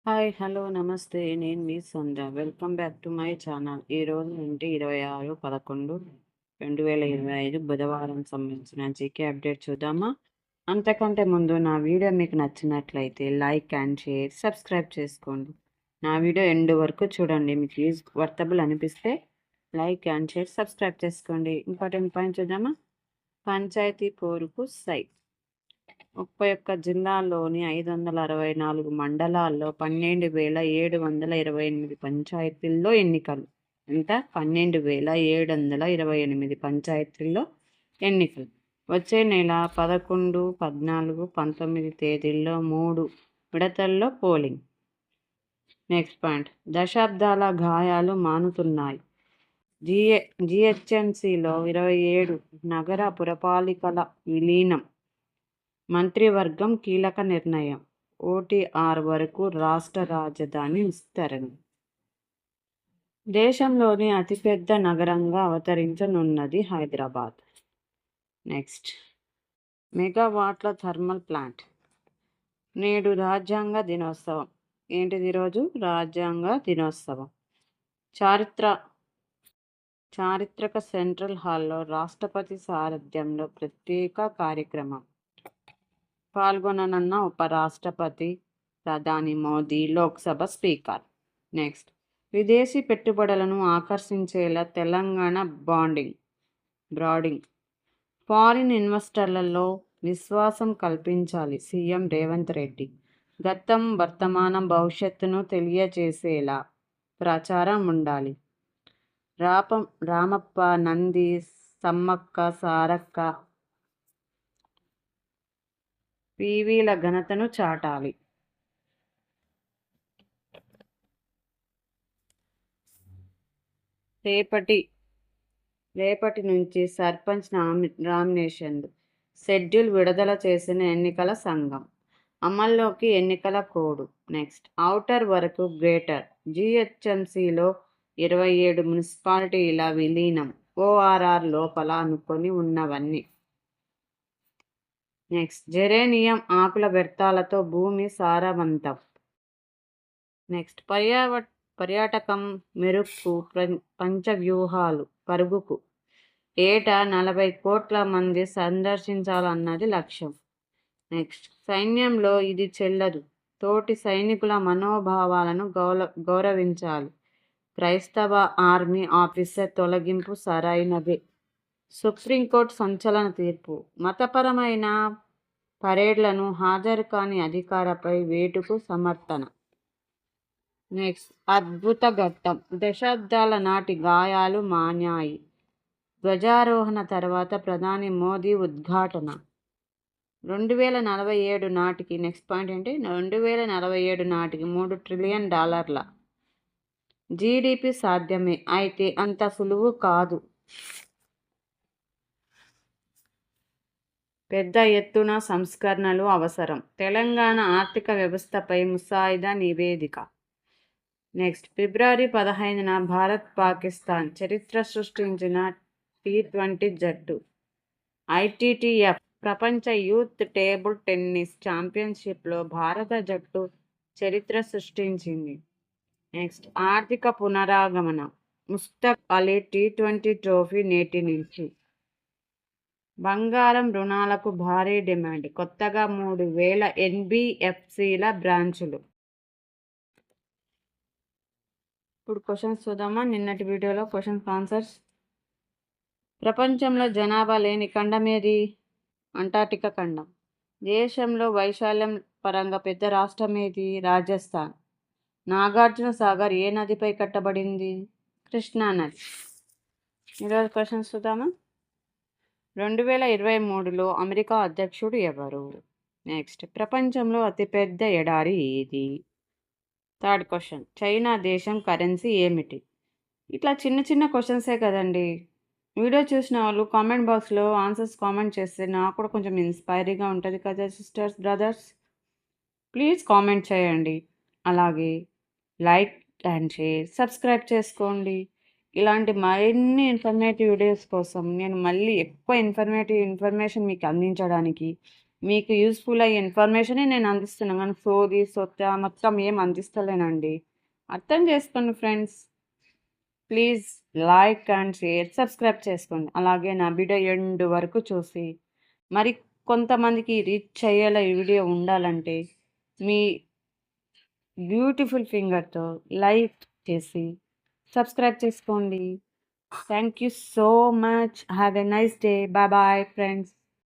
Hi hello namaste నేను మీ Sandhya welcome back to my channel. ఈరోజు నుండి 26/11/2025 బుధవారం సంబంధించిన జీకే అప్డేట్ చూద్దామా. అంతకంటే ముందు నా వీడియో మీకు నచ్చినట్లయితే లైక్ అండ్ షేర్ సబ్స్క్రైబ్ చేసుకోండి. నా వీడియో ఎండ్ వరకు చూడండి. మీకు యూజ్ వర్తబుల్ అనిపిస్తే లైక్ అండ్ షేర్ సబ్స్క్రైబ్ చేసుకోండి. ఇంపార్టెంట్ పాయింట్ చూద్దామా. పంచాయతీ పోరుకు సై 31 జిల్లాల్లోని 564 మండలాల్లో 12,728 పంచాయతీల్లో ఎన్నికలు. ఎంత? 12,728 పంచాయతీల్లో ఎన్నికలు. వచ్చే నెల 11, 14, 19 తేదీల్లో 3 విడతల్లో పోలింగ్. నెక్స్ట్ పాయింట్, దశాబ్దాల గాయాలు మానుతున్నాయి. జిహెచ్ఎంసీలో 27 నగర పురపాలికల విలీనం. మంత్రివర్గం కీలక నిర్ణయం. ఓటీఆర్ వరకు రాష్ట్ర రాజధాని విస్తరణ. దేశంలోని అతిపెద్ద నగరంగా అవతరించనున్నది హైదరాబాద్. నెక్స్ట్, మెగావాట్ల థర్మల్ ప్లాంట్. నేడు రాజ్యాంగ దినోత్సవం. ఏంటిది? రోజు రాజ్యాంగ దినోత్సవం. చారిత్రక సెంట్రల్ హాల్లో రాష్ట్రపతి సారథ్యంలో ప్రత్యేక కార్యక్రమం. పాల్గొననున్న ఉపరాష్ట్రపతి, ప్రధాని మోదీ, లోక్సభ స్పీకర్. నెక్స్ట్, విదేశీ పెట్టుబడులను ఆకర్షించేలా తెలంగాణ బ్రాండింగ్. ఫారిన్ ఇన్వెస్టర్లలో విశ్వాసం కల్పించాలి సీఎం రేవంత్ రెడ్డి. గతం, వర్తమానం, భవిష్యత్తును తెలియజేసేలా ప్రచారం ఉండాలి. రామప్ప, నంది, సమ్మక్క సారక్క పీవీల ఘనతను చాటాలి. రేపటి నుంచి సర్పంచ్ నామినేషన్లు షెడ్యూల్ విడుదల చేసిన ఎన్నికల సంఘం. అమల్లోకి ఎన్నికల కోడ్. నెక్స్ట్, ఔటర్ వరకు గ్రేటర్. జిహెచ్ఎంసీలో 27 మున్సిపాలిటీల విలీనం. ఓఆర్ఆర్ లోపల అనుకొని ఉన్నవన్నీ. నెక్స్ట్, జెరేనియం ఆకుల వ్యర్థాలతో భూమి సారవంతం. నెక్స్ట్, పర్యాటకం మెరుగ్గు పంచవ్యూహాలు పరుగుకు. ఏటా 40 కోట్ల మంది సందర్శించాలన్నది లక్ష్యం. నెక్స్ట్, సైన్యంలో ఇది చెల్లదు. తోటి సైనికుల మనోభావాలను గౌరవించాలి. క్రైస్తవ ఆర్మీ ఆఫీసర్ తొలగింపు సరైనదే. సుప్రీంకోర్టు సంచలన తీర్పు. మతపరమైన పరేడ్లను హాజరు కాని అధికారిపై వేటుకు సమర్థన. నెక్స్ట్, అద్భుత ఘట్టం. దశాబ్దాల నాటి గాయాలు మాన్యాయి. ధ్వజారోహణ తర్వాత ప్రధాని మోదీ ఉద్ఘాటన. 2047 నాటికి. నెక్స్ట్ పాయింట్ ఏంటి? 2047 నాటికి $3 ట్రిలియన్ జీడీపీ సాధ్యమే, అయితే అంత సులువు కాదు. పెద్ద ఎత్తున సంస్కరణలు అవసరం. తెలంగాణ ఆర్థిక వ్యవస్థపై ముసాయిదా నివేదిక. నెక్స్ట్, ఫిబ్రవరి 15న భారత్ పాకిస్తాన్ చరిత్ర సృష్టించిన T20 జట్టు. ITTF ప్రపంచ యూత్ టేబుల్ టెన్నిస్ ఛాంపియన్షిప్లో భారత జట్టు చరిత్ర సృష్టించింది. నెక్స్ట్, ఆర్థిక పునరాగమనం. ముస్తక్ అలీ T20 ట్రోఫీ నేటి నుంచి. బంగారం రుణాలకు భారీ డిమాండ్. కొత్తగా 3,000 NBFCల బ్రాంచులు. ఇప్పుడు క్వశ్చన్స్ చూద్దామా. నిన్నటి వీడియోలో క్వశ్చన్స్ ఆన్సర్స్. ప్రపంచంలో జనాభా లేని ఖండం ఏది? అంటార్టికా ఖండం. దేశంలో వైశాల్యం పరంగా పెద్ద రాష్ట్రం ఏది? రాజస్థాన్. నాగార్జున సాగర్ ఏ నదిపై కట్టబడింది? కృష్ణా నది. ఈరోజు క్వశ్చన్స్ చూద్దామా. 2023లో అమెరికా అధ్యక్షుడు ఎవరు? నెక్స్ట్, ప్రపంచంలో అతిపెద్ద ఎడారి ఏది? థర్డ్ క్వశ్చన్, చైనా దేశం కరెన్సీ ఏమిటి? ఇట్లా చిన్న చిన్న క్వశ్చన్సే కదండి. వీడియో చూసిన వాళ్ళు కామెంట్ బాక్స్లో ఆన్సర్స్ కామెంట్ చేస్తే నాకు కూడా కొంచెం ఇన్స్పైరింగ్గా ఉంటుంది కదా సిస్టర్స్, బ్రదర్స్. ప్లీజ్ కామెంట్ చేయండి. అలాగే లైక్ అండ్ షేర్ సబ్స్క్రైబ్ చేసుకోండి. ఇలాంటి మరిన్ని ఇన్ఫర్మేటివ్ వీడియోస్ కోసం నేను మళ్ళీ ఎక్కువ ఇన్ఫర్మేషన్ మీకు అందించడానికి మీకు యూజ్‌ఫుల్ అయ్యే ఇన్ఫర్మేషనే నేను అందిస్తున్నా గానీ సోది, సొత్త మొత్తం ఏం అందిస్తలేనండి. అర్థం చేసుకోండి friends. Please like and share, subscribe చేసుకోండి. అలాగే నా వీడియో ఎండ్ వరకు చూసి, మరి కొంతమందికి రీచ్ అయ్యేలా ఈ వీడియో ఉండాలంటే, మీ బ్యూటిఫుల్ ఫింగర్‌తో లైక్ చేసి, సబ్స్క్రైబ్ చేసుకోండి. Thank you so much. Have a nice day. Bye bye friends.